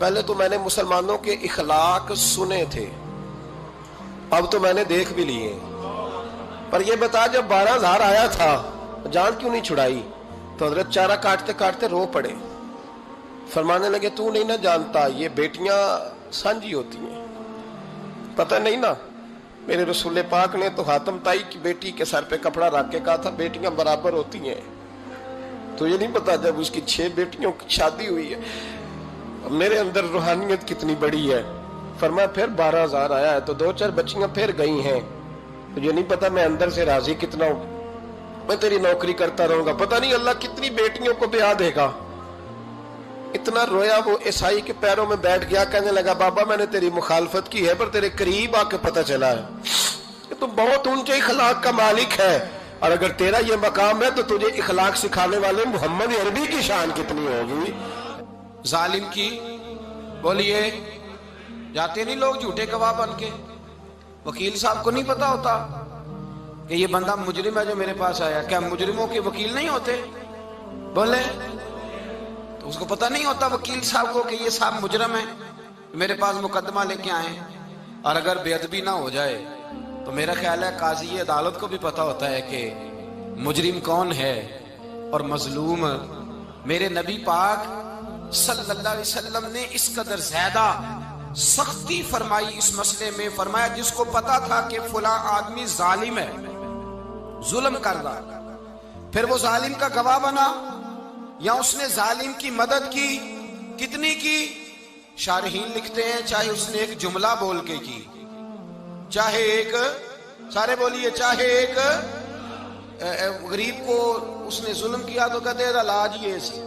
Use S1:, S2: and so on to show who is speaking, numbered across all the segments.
S1: پہلے تو میں نے مسلمانوں کے اخلاق سنے تھے، اب تو میں نے دیکھ بھی لیے، پر یہ بتا جب 12,000 آیا تھا جان کیوں نہیں چھڑائی؟ تو حضرت چارہ کاٹتے کاٹتے رو پڑے، فرمانے لگے تو نہیں نہ جانتا یہ بیٹیاں سانجی ہوتی ہیں، پتہ نہیں نا؟ میرے رسول پاک نے تو حاتم تائی کی بیٹی کے سر پہ کپڑا رکھ کے کہا تھا بیٹیاں برابر ہوتی ہیں، تو یہ نہیں پتا جب اس کی 6 بیٹیوں کی شادی ہوئی ہے میرے اندر روحانیت کتنی بڑی ہے۔ فرمایا پھر 12,000 آیا ہے تو 2-4 بچیاں پھر گئی ہیں، تجھے نہیں پتا میں اندر سے راضی کتنا ہوں، میں تیری نوکری کرتا رہوں گا، پتہ نہیں اللہ کتنی بیٹیوں کو بیاہ دے گا۔ اتنا رویا وہ عیسائی کے پیروں میں بیٹھ گیا، کہنے لگا بابا میں نے تیری مخالفت کی ہے پر تیرے قریب آ کے پتہ چلا ہے کہ تو بہت اونچے اخلاق کا مالک ہے، اور اگر تیرا یہ مقام ہے تو تجھے اخلاق سکھانے والے محمد عربی کی شان کتنی ہوگی۔
S2: ظالم کی بولیے جاتے نہیں لوگ جھوٹے گواہ بن کے، وکیل صاحب کو نہیں پتا ہوتا کہ یہ بندہ مجرم ہے جو میرے پاس آیا، کیا مجرموں کے وکیل نہیں ہوتے؟ بولے تو اس کو پتہ نہیں ہوتا وکیل صاحب کو کہ یہ صاحب مجرم ہے، میرے پاس مقدمہ لے کے آئے، اور اگر بے ادبی نہ ہو جائے تو میرا خیال ہے قاضی عدالت کو بھی پتا ہوتا ہے کہ مجرم کون ہے اور مظلوم۔ میرے نبی پاک صلی اللہ علیہ وسلم نے اس قدر زیادہ سختی فرمائی اس مسئلے میں، فرمایا جس کو پتا تھا کہ فلاں آدمی ظالم ہے، ظلم کر رہا، پھر وہ ظالم کا گواہ بنا یا اس نے ظالم کی مدد کی، کتنی کی؟ شارحین لکھتے ہیں چاہے اس نے ایک جملہ بول کے کی، چاہے ایک، سارے بولیے، چاہے ایک غریب کو اس نے ظلم کیا تو کہتے ہیں علاج یہ سی،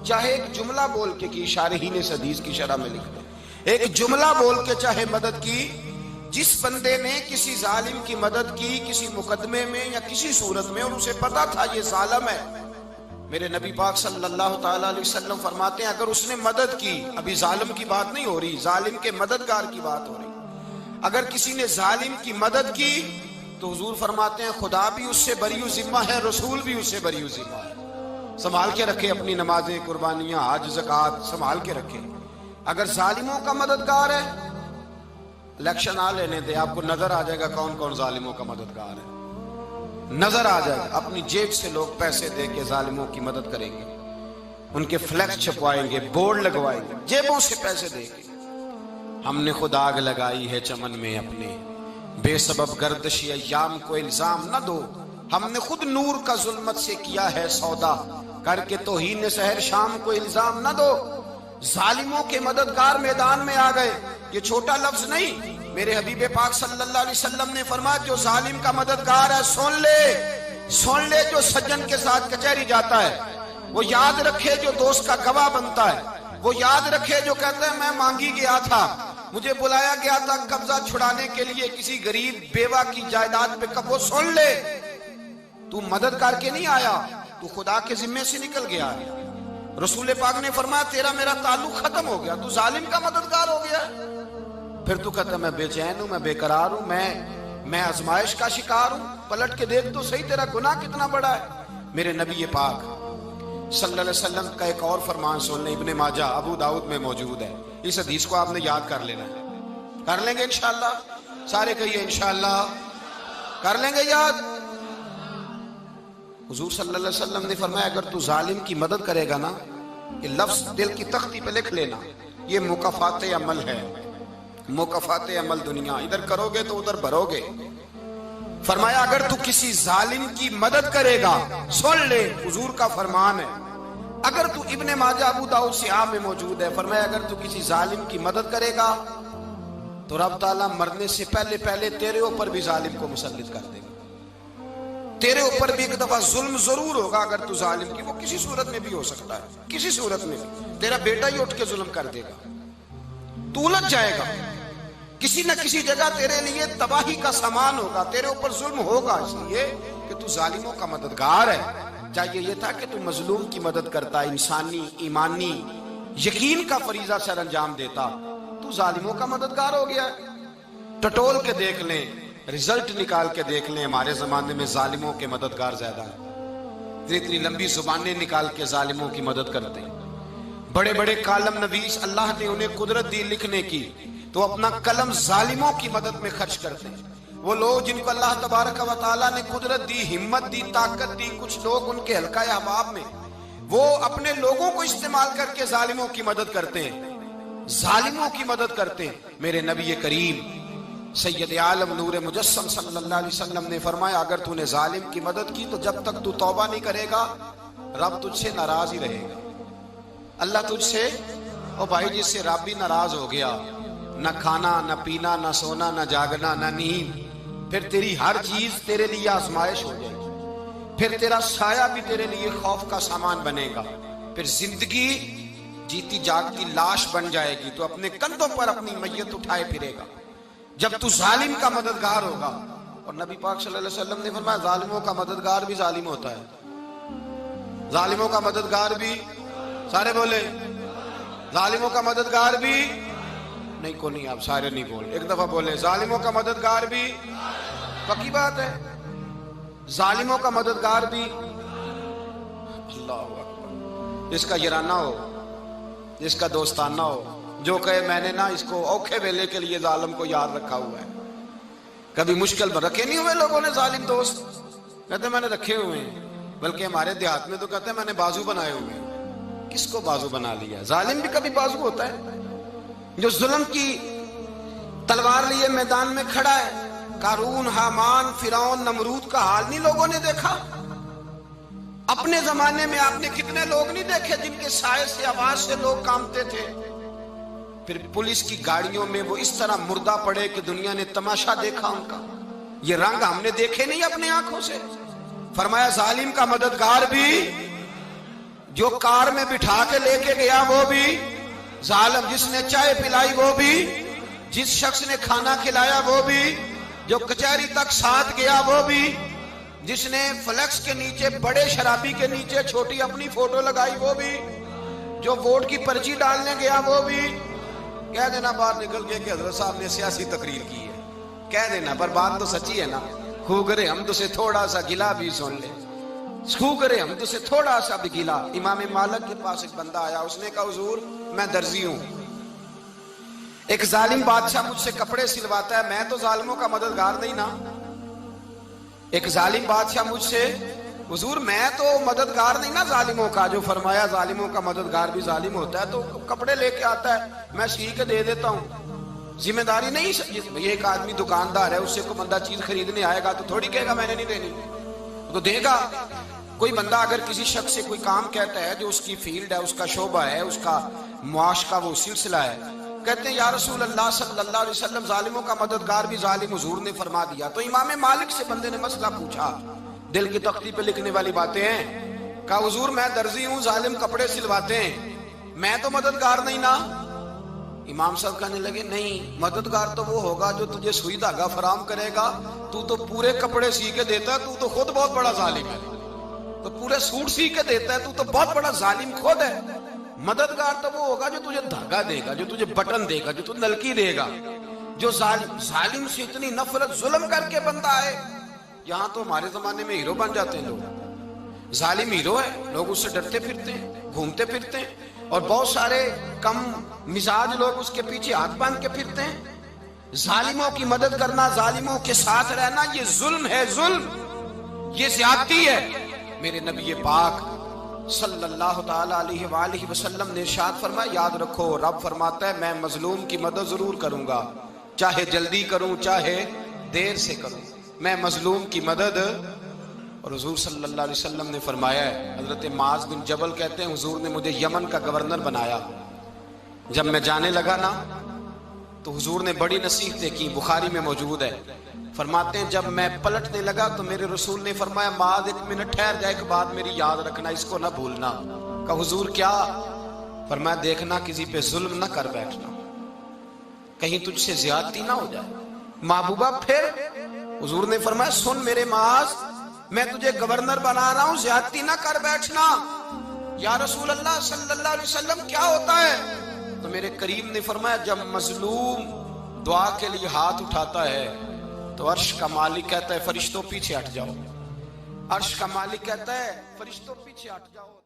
S2: چاہے ایک جملہ بول کے کی، شارحین اس حدیث کی شرح میں لکھتے ہیں ایک جملہ بول کے چاہے مدد کی، جس بندے نے کسی ظالم کی مدد کی کسی مقدمے میں یا کسی صورت میں اور اسے پتا تھا یہ ظالم ہے، میرے نبی پاک صلی اللہ تعالیٰ علیہ وسلم فرماتے ہیں اگر اس نے مدد کی، ابھی ظالم کی بات نہیں ہو رہی، ظالم کے مددگار کی بات ہو رہی، اگر کسی نے ظالم کی مدد کی تو حضور فرماتے ہیں خدا بھی اس سے بری و ذمہ ہے، رسول بھی اس سے بری و ذمہ ہے۔ سنبھال کے رکھے اپنی نمازیں، قربانیاں، حج، زکوٰۃ سنبھال کے رکھے۔ اگر ظالموں کا مددگار ہے، الیکشن آ لینے دے، آپ کو نظر آ جائے گا کون کون ظالموں کا مددگار ہے، نظر آ جائے گا۔ اپنی جیب سے لوگ پیسے دے کے ظالموں کی مدد کریں گے، ان کے فلیکس چھپوائیں گے، بورڈ لگوائیں گے، جیبوں سے پیسے دے کے۔ ہم نے خود آگ لگائی ہے چمن میں اپنے، بے سبب گردشی ایام کو الزام نہ دو، ہم نے خود نور کا ظلمت سے کیا ہے سودا، کر کے توہین سحر شام کو الزام نہ دو۔ ظالموں کے مددگار میدان میں آ گئے، یہ چھوٹا لفظ نہیں، میرے حبیب پاک صلی اللہ علیہ وسلم نے فرمایا جو ظالم کا مددگار ہے سن لے جو سجن کے ساتھ کچہری جاتا ہے، وہ یاد رکھے جو دوست کا گواہ بنتا ہے، وہ یاد رکھے جو کہتا ہے میں مانگی گیا تھا، مجھے بلایا گیا تھا قبضہ چھڑانے کے لیے کسی غریب بیوہ کی جائیداد پہ، وہ سن لے تو مدد کر کے نہیں آیا، تو خدا کے ذمے سے نکل گیا ہے۔ رسول پاک نے فرمایا تیرا میرا تعلق ختم ہو گیا، تو ظالم کا مددگار ہو گیا، پھر تو کہتا میں بے چین ہوں، میں بے قرار ہوں، میں آزمائش کا شکار ہوں، پلٹ کے دیکھ تو صحیح تیرا گناہ کتنا بڑا ہے۔ میرے نبی پاک صلی اللہ علیہ وسلم کا ایک اور فرمان سن لیں، ابن ماجہ ابو داؤد میں موجود ہے، اس حدیث کو آپ نے یاد کر لینا ہے، کر لیں گے انشاءاللہ، سارے کہیے انشاءاللہ، کر لیں گے یاد۔ حضور صلی اللہ علیہ وسلم نے فرمایا اگر تو ظالم کی مدد کرے گا نا، یہ لفظ دل کی تختی پہ لکھ لینا، یہ مکافات عمل ہے، مکافات عمل دنیا، ادھر کرو گے تو ادھر بھرو گے۔ فرمایا اگر تو کسی ظالم کی مدد کرے گا، سن لے حضور کا فرمان ہے، اگر تو ابن ماجہ ابو داؤد سیاہ میں موجود ہے، فرمایا اگر تو کسی ظالم کی مدد کرے گا تو رب تعالیٰ مرنے سے پہلے تیرے اوپر بھی ظالم کو مسلط کر دے گا، تیرے اوپر بھی ایک دفعہ ظلم ضرور ہوگا اگر تو ظالم کی، وہ کسی صورت میں بھی ہو سکتا ہے، کسی صورت میں بھی تیرا بیٹا ہی اٹھ کے ظلم کر دے گا، تو الجھ جائے گا، کسی نہ کسی جگہ تیرے لیے تباہی کا سامان ہوگا، تیرے اوپر ظلم ہوگا، اس لیے کہ تو ظالموں کا مددگار ہے۔ چاہیے یہ تھا کہ تو مظلوم کی مدد کرتا، انسانی ایمانی یقین کا فریضہ سر انجام دیتا، تو ظالموں کا مددگار ہو گیا۔ ٹٹول کے دیکھ لیں، رزلٹ نکال کے دیکھ لیں، ہمارے زمانے میں ظالموں کے مددگار زیادہ ہیں، اتنی لمبی زبانیں نکال کے ظالموں کی مدد کرتے ہیں، بڑے بڑے کالم نویس اللہ نے انہیں قدرت دی لکھنے کی، تو اپنا قلم ظالموں کی مدد میں خرچ کرتے ہیں۔ وہ لوگ جن کو اللہ تبارک و تعالیٰ نے قدرت دی، ہمت دی، طاقت دی، کچھ لوگ ان کے حلقہ احباب میں، وہ اپنے لوگوں کو استعمال کر کے ظالموں کی مدد کرتے ہیں، ظالموں کی مدد کرتے ہیں۔ میرے نبی کریم سید عالم نور مجسم صلی اللہ علیہ وسلم نے فرمایا، اگر تو نے ظالم کی مدد کی تو جب تک تو توبہ نہیں کرے گا رب تجھ سے ناراض ہی رہے گا۔ اللہ تجھ سے، او بھائی جس سے رب بھی ناراض ہو گیا، نہ کھانا نہ پینا نہ سونا نہ جاگنا نہ نیند، پھر تیری ہر چیز تیرے لیے آزمائش ہو جائے گی، پھر تیرا سایہ بھی تیرے لیے خوف کا سامان بنے گا، پھر زندگی جیتی جاگتی لاش بن جائے گی، تو اپنے کندھوں پر اپنی میت اٹھائے پھرے گا جب تو ظالم کا مددگار ہوگا۔ اور نبی پاک صلی اللہ علیہ وسلم نے فرمایا ظالموں کا مددگار بھی ظالم ہوتا ہے، ظالموں کا مددگار بھی، سارے بولے ظالموں کا مددگار بھی نہیں، کو نہیں، آپ سارے نہیں بولے، ایک دفعہ بولے ظالموں کا مددگار بھی، پکی بات ہے، ظالموں کا مددگار بھی۔ اللہ اکبر، جس کا یارانہ ہو، جس کا دوستانہ ہو، جو کہے میں نے نا اس کو اوکھے ویلے کے لیے ظالم کو یاد رکھا ہوا ہے۔ کبھی مشکل میں رکھے نہیں ہوئے لوگوں نے ظالم دوست، کہتے میں نے رکھے ہوئے ہیں، بلکہ ہمارے دیہات میں تو کہتے ہیں میں نے بازو بنائے ہوئے ہیں۔ کس کو بازو بنا لیا؟ ظالم بھی کبھی بازو ہوتا ہے، جو ظلم کی تلوار لیے میدان میں کھڑا ہے۔ قارون، حامان، فرعون، نمرود کا حال نہیں لوگوں نے دیکھا؟ اپنے زمانے میں آپ نے کتنے لوگ نہیں دیکھے جن کے سائے سے، آواز سے لوگ کانپتے تھے؟ پھر پولیس کی گاڑیوں میں وہ اس طرح مردہ پڑے کہ دنیا نے تماشا دیکھا ان کا۔ یہ رنگ ہم نے دیکھے نہیں اپنے آنکھوں سے۔ فرمایا ظالم کا مددگار بھی، جو کار میں بٹھا کے لے کے گیا وہ بھی ظالم، جس نے چائے پلائی وہ بھی، جس شخص نے کھانا کھلایا وہ بھی، جو کچہری تک ساتھ گیا وہ بھی، جس نے فلیکس کے نیچے، بڑے شرابی کے نیچے چھوٹی اپنی فوٹو لگائی وہ بھی، جو ووٹ کی پرچی ڈالنے گیا وہ بھی۔ کہہ دینا باہر نکل کے کہ حضرت صاحب نے سیاسی تقریر کی ہے، کہہ دینا، پر بات تو سچی ہے نا۔ خو کرے ہم تو سے تھوڑا سا گلا بھی سن لے، خو کرے ہم تو سے تھوڑا سا بھی گلا۔ امام مالک کے پاس ایک بندہ آیا، اس نے کہا حضور میں درزی ہوں، ایک ظالم بادشاہ مجھ سے کپڑے سلواتا ہے، میں تو ظالموں کا مددگار نہیں نا۔ ایک ظالم بادشاہ مجھ سے، حضور میں تو مددگار نہیں نا ظالموں کا، جو فرمایا ظالموں کا مددگار بھی ظالم ہوتا ہے، تو کپڑے لے کے آتا ہے میں سی کے دے دیتا ہوں، ذمہ داری نہیں۔ یہ ایک آدمی دکاندار ہے، اس سے کوئی بندہ چیز خریدنے آئے گا تو تھوڑی کہے گا میں نے نہیں دینی، تو دے گا۔ کوئی بندہ اگر کسی شخص سے کوئی کام کہتا ہے جو اس کی فیلڈ ہے، اس کا شعبہ ہے، اس کا معاش کا وہ سلسلہ ہے، کہتے ہیں یا رسول اللہ صلی اللہ علیہ وسلم ظالموں کا مددگار بھی ظالم، حضور نے فرما دیا۔ تو امام مالک سے بندے نے مسئلہ پوچھا، دل کی تختی پہ لکھنے والی باتیں ہیں، کہا حضور میں درزی ہوں، ظالم کپڑے سلواتے ہیں، میں تو مددگار نہیں نا۔ امام صاحب کہنے لگے نہیں، مددگار تو وہ ہوگا جو تجھے سوئی دھاگا فراہم کرے گا، تو تو پورے کپڑے سی کے دیتا ہے، تو تو خود بہت بڑا ظالم ہے، تو پورے سوٹ سی کے دیتا ہے، تو تو بہت بڑا ظالم خود ہے۔ مددگار تو وہ ہوگا جو تجھے دھاگا دے گا، جو تجھے بٹن دے گا، جو تجھے نلکی دے گا، جو ظالم سے اتنی نفرت ظلم کر کے بندہ آئے۔ یہاں تو ہمارے زمانے میں ہیرو بن جاتے ہیں لوگ، ظالم ہیرو ہے، لوگ اس سے ڈرتے پھرتے ہیں، گھومتے پھرتے ہیں، اور بہت سارے کم مزاج لوگ اس کے پیچھے ہاتھ باندھ کے پھرتے ہیں۔ ظالموں کی مدد کرنا، ظالموں کے ساتھ رہنا، یہ ظلم ہے، ظلم، یہ زیادتی ہے۔ میرے نبی پاک صلی اللہ تعالی علیہ وآلہ وسلم نے ارشاد فرمایا، یاد رکھو رب فرماتا ہے میں مظلوم کی مدد ضرور کروں گا، چاہے جلدی کروں چاہے دیر سے کروں، میں مظلوم کی مدد۔ اور حضور صلی اللہ علیہ وسلم نے فرمایا ہے، حضرت معاذ بن جبل کہتے ہیں حضور نے مجھے یمن کا گورنر بنایا، جب میں جانے لگا نا تو حضور نے بڑی نصیحتیں کی، بخاری میں موجود ہے، فرماتے ہیں جب میں پلٹنے لگا تو میرے رسول نے فرمایا معاذ ایک منٹ ٹھہر جا، ایک بات میری یاد رکھنا، اس کو نہ بھولنا۔ کہا حضور کیا؟ فرمایا دیکھنا کسی پہ ظلم نہ کر بیٹھنا، کہیں تجھ سے زیادتی نہ ہو جائے۔ محبوبہ پھر حضور نے فرمایا سن میرے معاذ، میں تجھے گورنر بنا رہا ہوں، زیادتی نہ کر بیٹھنا۔ یا رسول اللہ صلی اللہ علیہ وسلم کیا ہوتا ہے؟ تو میرے کریم نے فرمایا جب مظلوم دعا کے لیے ہاتھ اٹھاتا ہے تو عرش کا مالک کہتا ہے فرشتوں پیچھے ہٹ جاؤ، عرش کا مالک کہتا ہے فرشتوں پیچھے ہٹ جاؤ۔